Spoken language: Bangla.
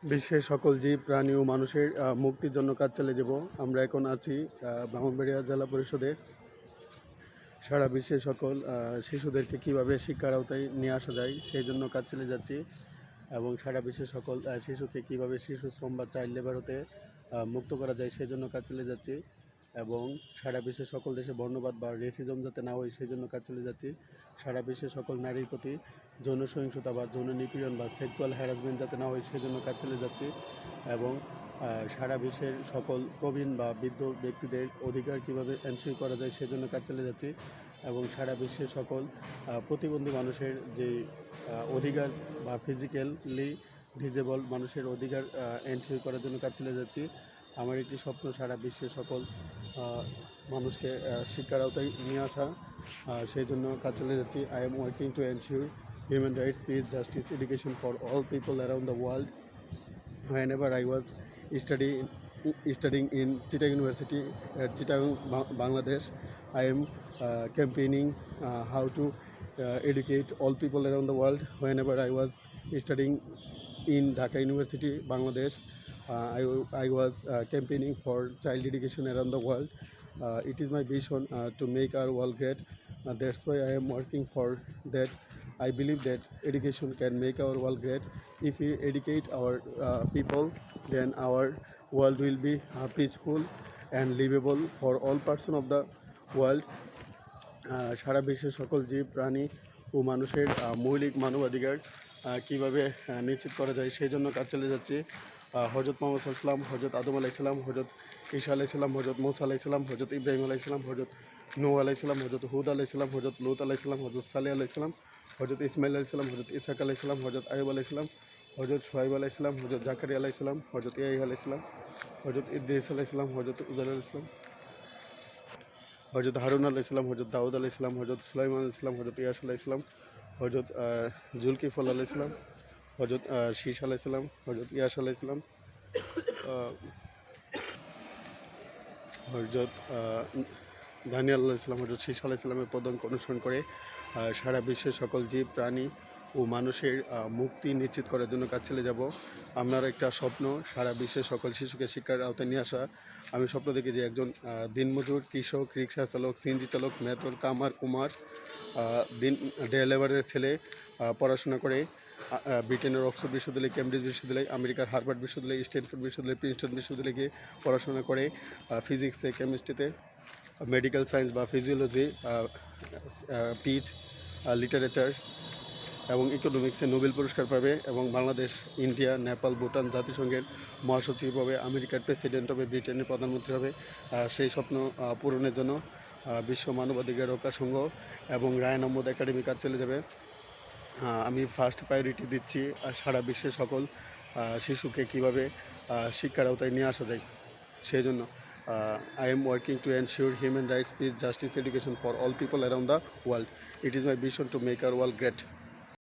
বিশ্বের সকল জীব, প্রাণী ও মানুষের মুক্তির জন্য কাজ চালিয়ে যাব। আমরা এখন আছি ব্রাহ্মণবাড়িয়া জেলা পরিষদে। সারা বিশ্বের সকল শিশুদেরকে কীভাবে শিক্ষার আওতায় নিয়ে আসা যায় সেই জন্য কাজ চালিয়ে যাচ্ছি, এবং সারা বিশ্বের সকল শিশুকে কীভাবে শিশু শ্রম বা চাইল্ড লেবার হতে মুক্ত করা যায় সেই জন্য কাজ চালিয়ে যাচ্ছি, এবং সারা বিশ্বের সকল দেশে বর্ণবাদ বা রেসিজম যাতে না হয় সেই জন্য কাজ চালিয়ে যাচ্ছি। সারা বিশ্বের সকল নারীর প্রতি যৌন সহিংসতা বা যৌন নিপীড়ন বা সেক্সুয়াল হ্যারাসমেন্ট যাতে না হয় সেই জন্য কাজ চালিয়ে যাচ্ছি, এবং সারা বিশ্বের সকল প্রবীণ বা বৃদ্ধ ব্যক্তিদের অধিকার কীভাবে এনশিওর করা যায় সেই জন্য কাজ চালিয়ে যাচ্ছি, এবং সারা বিশ্বের সকল প্রতিবন্ধী মানুষের যে অধিকার বা ফিজিক্যালি ডিজেবল মানুষের অধিকার এনশিওর করার জন্য কাজ চালিয়ে যাচ্ছি। আমার একটি স্বপ্ন সারা বিশ্বের সকল মানুষকে শিক্ষার আওতায় নিয়ে আসা, সেই জন্য কাজ চালিয়ে যাচ্ছি। I am working to ensure human rights, peace, justice, education for all people around the world. Whenever I was studying in Chittagong University at Chittagong, Bangladesh, I am campaigning how to educate all people around the world. Whenever I was studying in Dhaka University, Bangladesh, I was campaigning for child education around the world. It is my vision to make our world great. That's why I am working for that. I believe that education can make our world great. If we educate our people, then our world will be peaceful and livable for all person of the world. সারা বিশ্বের সকল জীব, প্রাণী ও মানুষের মৌলিক মানবাধিকার কীভাবে নিশ্চিত করা যায় সেই জন্য কাজ চালিয়ে যাচ্ছি। হজরত মোহাম্মদ সাল্লাল্লাহু আলাইহি ওয়াসাল্লাম, হজরত আদম আলাইহিসসালাম, হজরত ঈসা আলাইহিসসালাম, হজরত মুসা আলাইহিসসালাম, হজরত ইব্রাহিম আলাইহিসসালাম, হজরত নূহ আলাইহিসসালাম, হজরত হুদ আলাইহিসসালাম, হজরত লূত আলাইহিসসালাম, হজরত সালেহ আলাইহিসসালাম, হজরত ইসমাইল আলাইহিসসালাম, হজরত ইসহাক আলাইহিসসালাম, হজরত আইয়ুব আলাইহিসসালাম, হজরত শুআয়ব আলাইহিসসালাম, হজরত জাকারিয়া আলাইহিসসালাম, হজরত ইয়াহইয়া আলাইহিসসালাম, হজরত ইদ্রিস আলাইহিসসালাম, হজরত উজাইর আলাইহিসসালাম, হজরত হারুন আলাইহিসসালাম, হজরত দাউদ আলাইহিসসালাম, হজরত সুলাইমান আলাইহিসসালাম, হজরত ইয়াস আলাইহিসসালাম, হজরত জুলকিফল আলাইহিসসালাম, হজরত শীশ আলাইহিসসালাম, হজরত ইয়াস আলাইহিসসালাম, হজরত দানিয়াল আলাইহিসসালাম, হজরত শীশ আলাইহিসসালামের পদাঙ্ক অনুসরণ করে সারা বিশ্বের সকল জীব, প্রাণী ও মানুষের মুক্তি নিশ্চিত করার জন্য কাজ চালিয়ে যাব। আপনার একটা স্বপ্ন সারা বিশ্বের সকল শিশুকে শিক্ষার আওতায় নিয়ে আসা। আমি স্বপ্ন দেখি যে একজন দিনমজুর, কৃষক, রিক্সা চালক, সিএনজি চালক, মেথর, কামার, কুমার, ডে লেবারের ছেলে পড়াশোনা করে ব্রিটেনের অক্সফোর্ড বিশ্ববিদ্যালয়, কেমব্রিজ বিশ্ববিদ্যালয়, আমেরিকার হার্ভার্ড বিশ্ববিদ্যালয়, স্ট্যানফোর্ড বিশ্ববিদ্যালয়, প্রিন্সটন বিশ্ববিদ্যালয়ে গিয়ে পড়াশোনা করে ফিজিক্সে, কেমিস্ট্রিতে, মেডিকেল সায়েন্স বা ফিজিওলজি, পিচ, লিটারেচার এবং ইকোনমিক্সে নোবেল পুরস্কার পাবে, এবং বাংলাদেশ, ইন্ডিয়া, নেপাল, ভুটান জাতিসংঘের মহাসচিব হবে, আমেরিকার প্রেসিডেন্ট হবে, ব্রিটেনের প্রধানমন্ত্রী হবে। সেই স্বপ্ন পূরণের জন্য বিশ্ব মানবাধিকার রক্ষা সংঘ এবং রায়ান আহমদ একাডেমি কাজ চলে যাবে। আমি ফার্স্ট প্রায়োরিটি দিচ্ছি সারা বিশ্বের সকল শিশুকে কীভাবে শিক্ষার আওতায় নিয়ে আসা যায় সেই জন্য। I am working to ensure human rights, peace, justice, education for all people around the world. It is my vision to make our world great.